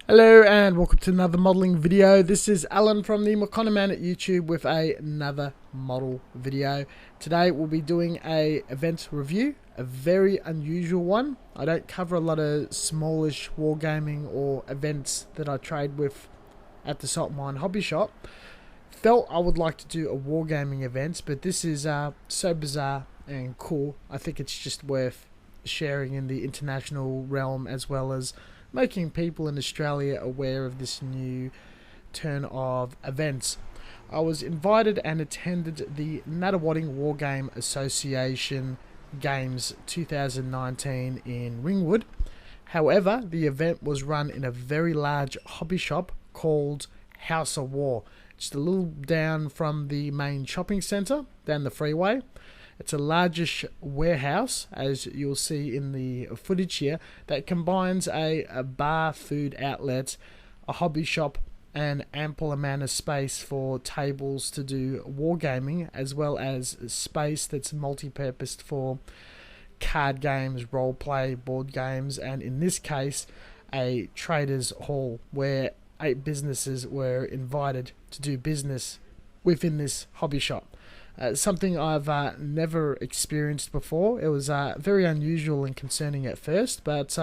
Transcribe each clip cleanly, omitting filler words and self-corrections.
Hello and welcome to another modelling video. This is Alan from the McConnor Man at YouTube with another model video. Today we'll be doing a event review, a very unusual one. I don't cover a lot of smallish wargaming or events that I trade with at the Salt Mine Hobby Shop. Felt I would like to do a wargaming event, but this is so bizarre and cool. I think it's just worth sharing in the international realm, as well as making people in Australia aware of this new turn of events. I was invited and attended the Nunawading Wargame Association Games 2019 in Ringwood. However, the event was run in a very large hobby shop called House of War, just a little down from the main shopping centre, down the freeway. It's a largish warehouse, as you'll see in the footage here, that combines a bar, food outlet, a hobby shop, and ample amount of space for tables to do wargaming, as well as space that's multi-purposed for card games, role-play, board games, and in this case, a traders hall where 8 businesses were invited to do business within this hobby shop. Something I've never experienced before. It was very unusual and concerning at first, but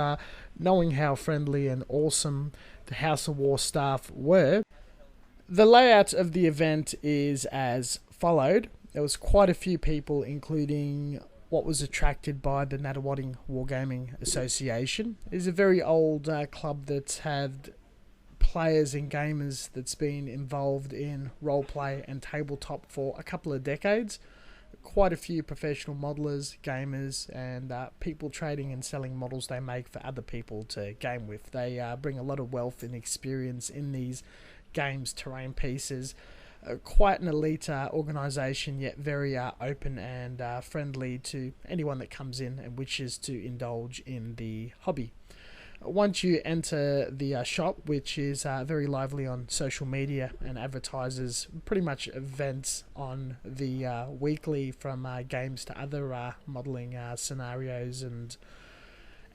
knowing how friendly and awesome the House of War staff were, the layout of the event is as followed. There was quite a few people, including what was attracted by the Nunawading Wargaming Association. It is a very old club that's had players and gamers that's been involved in roleplay and tabletop for a couple of decades. Quite a few professional modelers, gamers, and people trading and selling models they make for other people to game with. They bring a lot of wealth and experience in these games, terrain pieces. Quite an elite organisation, yet very open and friendly to anyone that comes in and wishes to indulge in the hobby. Once you enter the shop, which is very lively on social media and advertises pretty much events on the weekly, from games to other modelling scenarios and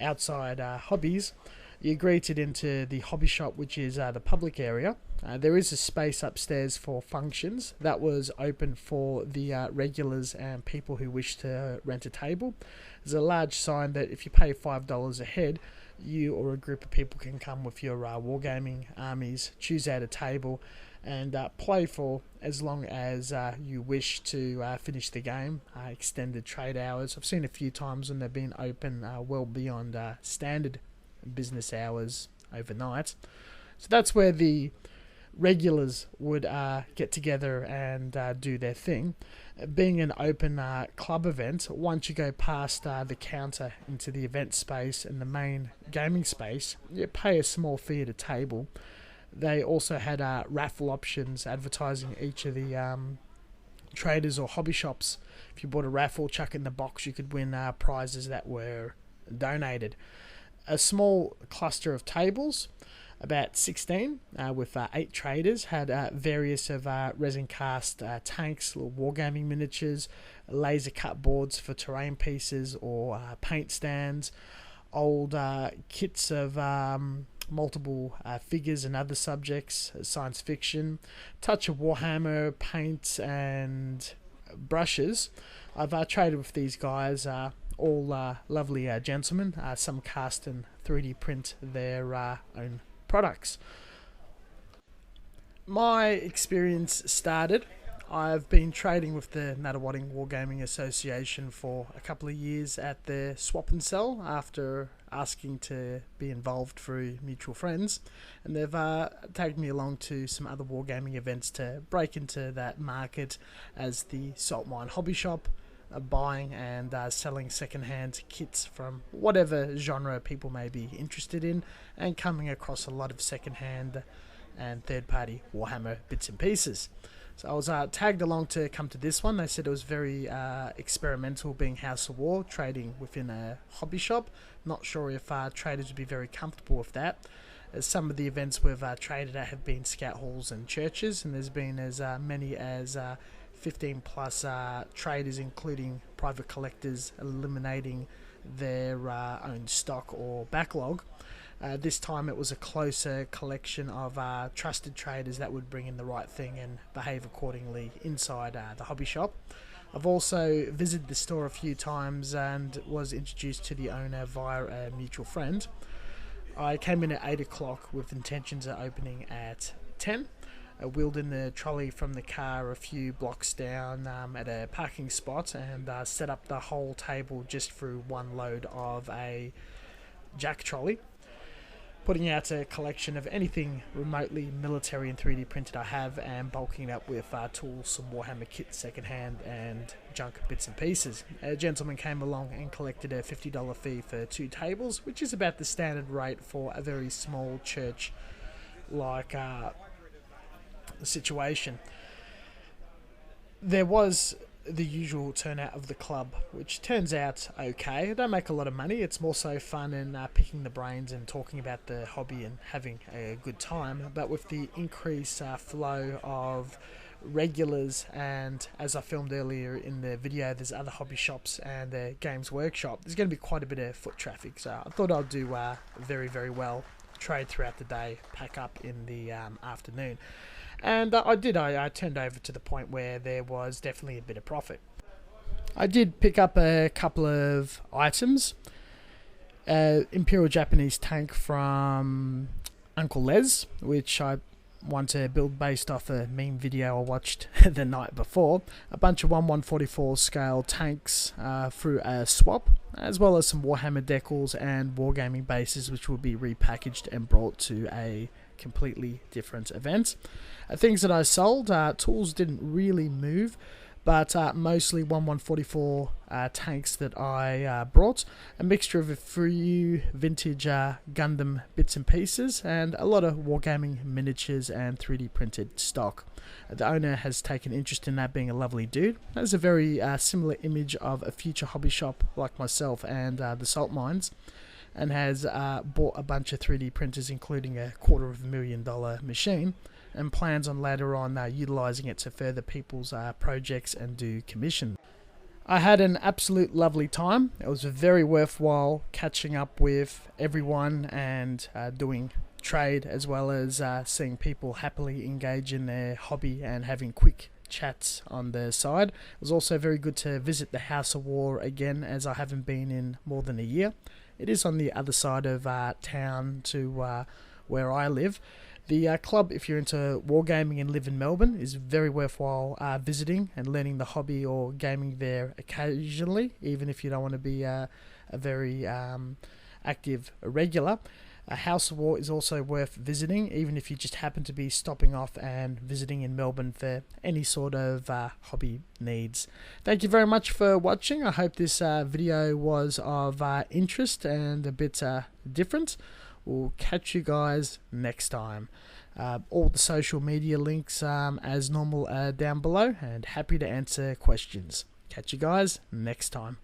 outside hobbies, you're greeted into the hobby shop, which is the public area. There is a space upstairs for functions that was open for the regulars and people who wish to rent a table. There's a large sign that if you pay $5 a head, you or a group of people can come with your wargaming armies, choose out a table, and play for as long as you wish to finish the game. Extended trade hours. I've seen a few times when they've been open well beyond standard business hours overnight. So that's where the regulars would get together and do their thing. Being an open club event, once you go past the counter into the event space and the main gaming space, you pay a small fee at a table. They also had raffle options advertising each of the traders or hobby shops. If you bought a raffle, chuck it in the box, you could win prizes that were donated. A small cluster of tables, about 16, with 8 traders, had various of resin cast tanks, little wargaming miniatures, laser cut boards for terrain pieces or paint stands, old kits of multiple figures and other subjects, science fiction, touch of Warhammer, paint and brushes. I've traded with these guys, all lovely gentlemen. Some cast and 3D print their own products. My experience started, I've been trading with the Nunawading Wargaming Association for a couple of years at the swap and sell after asking to be involved through mutual friends, and they've taken me along to some other wargaming events to break into that market as the Salt Mine Hobby Shop, buying and selling second-hand kits from whatever genre people may be interested in, and coming across a lot of second-hand and third-party Warhammer bits and pieces. So I was tagged along to come to this one. They said it was very experimental, being House of War, trading within a hobby shop. Not sure if traders would be very comfortable with that, as some of the events we've traded at have been scout halls and churches, and there's been as many as 15 plus traders, including private collectors, eliminating their own stock or backlog. This time it was a closer collection of trusted traders that would bring in the right thing and behave accordingly inside the hobby shop. I've also visited the store a few times and was introduced to the owner via a mutual friend. I came in at 8 o'clock with intentions of opening at 10. I wheeled in the trolley from the car a few blocks down at a parking spot and set up the whole table just through one load of a jack trolley, putting out a collection of anything remotely military and 3D printed I have, and bulking it up with tools, some Warhammer kit secondhand, and junk bits and pieces. A gentleman came along and collected a $50 fee for 2 tables, which is about the standard rate for a very small church like situation. There was the usual turnout of the club, which turns out okay. I don't make a lot of money. It's more so fun and picking the brains and talking about the hobby and having a good time. But with the increased flow of regulars, and as I filmed earlier in the video, there's other hobby shops and the games workshop, there's going to be quite a bit of foot traffic. So I thought I'd do very, very well, trade throughout the day, pack up in the afternoon. And I did. I turned over to the point where there was definitely a bit of profit. I did pick up a couple of items. Imperial Japanese tank from Uncle Les, which I want to build based off a meme video I watched the night before. A bunch of 1/144 scale tanks through a swap, as well as some Warhammer decals and wargaming bases, which will be repackaged and brought to a completely different event. Things that I sold, tools didn't really move, but mostly 1/144 tanks that I brought, a mixture of a few vintage Gundam bits and pieces, and a lot of wargaming miniatures and 3D printed stock. The owner has taken interest in that, being a lovely dude. That is a very similar image of a future hobby shop like myself and the salt mines, and has bought a bunch of 3D printers, including a $250,000 machine, and plans on later on utilising it to further people's projects and do commissions. I had an absolute lovely time. It was very worthwhile catching up with everyone and doing trade, as well as seeing people happily engage in their hobby and having quick chats on the side. It was also very good to visit the House of War again, as I haven't been in more than a year. It is on the other side of town to where I live. The club, if you're into wargaming and live in Melbourne, is very worthwhile visiting and learning the hobby or gaming there occasionally, even if you don't want to be a very active regular. House of War is also worth visiting, even if you just happen to be stopping off and visiting in Melbourne for any sort of hobby needs. Thank you very much for watching. I hope this video was of interest and a bit different. We'll catch you guys next time. All the social media links as normal are down below, and happy to answer questions. Catch you guys next time.